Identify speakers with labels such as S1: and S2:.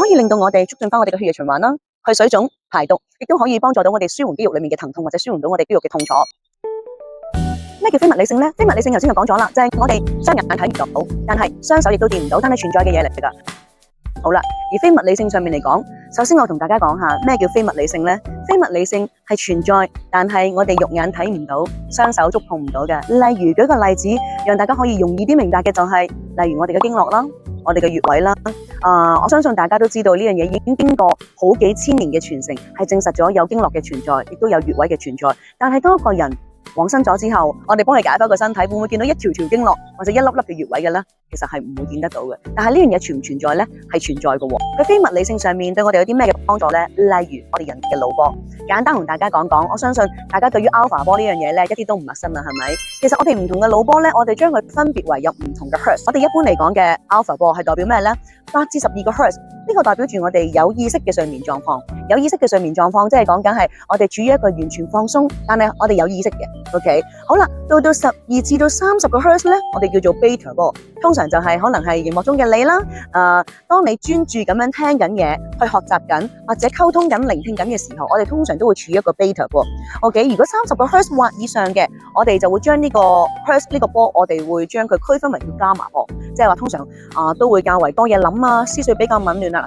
S1: 可以令到我哋促進翻我哋嘅血液循環啦，去水腫排毒，亦都可以幫助到我哋舒緩肌肉裏面嘅疼痛，或者舒緩到我哋肌肉嘅痛楚。咩叫非物理性呢？非物理性頭先就講咗啦，就係我哋雙眼睇唔到，但係雙手亦都掂唔到，但係存在嘅嘢嚟㗎。好啦，而非物理性上面嚟講，首先我同大家講下咩叫非物理性呢？非物理性係存在，但係我哋肉眼睇唔到，雙手觸碰唔到嘅。例如舉個例子，讓大家可以容易啲明白嘅就係，例如我哋嘅經絡啦，我哋嘅穴位啦。我相信大家都知道呢樣嘢已經經過好幾千年嘅傳承，係證實咗有經絡嘅存在，亦都有穴位嘅存在。但係當一個人往生咗之後，我哋幫佢解剖個身體，會唔會見到一條條經絡或者一粒粒嘅穴位嘅呢？其實係唔會見得到嘅。但係呢樣嘢存唔存在呢？係存在嘅喎。佢非物理性上面對我哋有啲咩嘅幫助呢？例如我哋人嘅腦波，簡單同大家講講。我相信大家對於 alpha 波呢樣嘢呢，一啲都唔陌生啦，係咪？其實我哋唔同嘅腦波呢，我哋將佢分別為有唔同嘅 hertz。我哋一般嚟講嘅 alpha 波係代表咩呢？8至12個 hertz。呢個代表住我哋有意識嘅睡眠狀況，有意識嘅睡眠狀況，即係講緊係我哋處於一個完全放鬆，但係我哋有意識嘅。OK， 好啦，到12至30個 hertz 咧，我哋叫做 beta 波，通常就係可能係熒幕中嘅你啦。當你專注咁樣聽緊嘢，去學習緊或者溝通緊、聆聽緊嘅時候，我哋通常都會處於一個 beta 波。OK， 如果30個 hertz 或以上嘅，我哋就會將呢個 hertz 呢個波，我哋會將佢區分為叫伽馬波，即係話通常都會較為多嘢諗啊，思緒比較紊亂啦。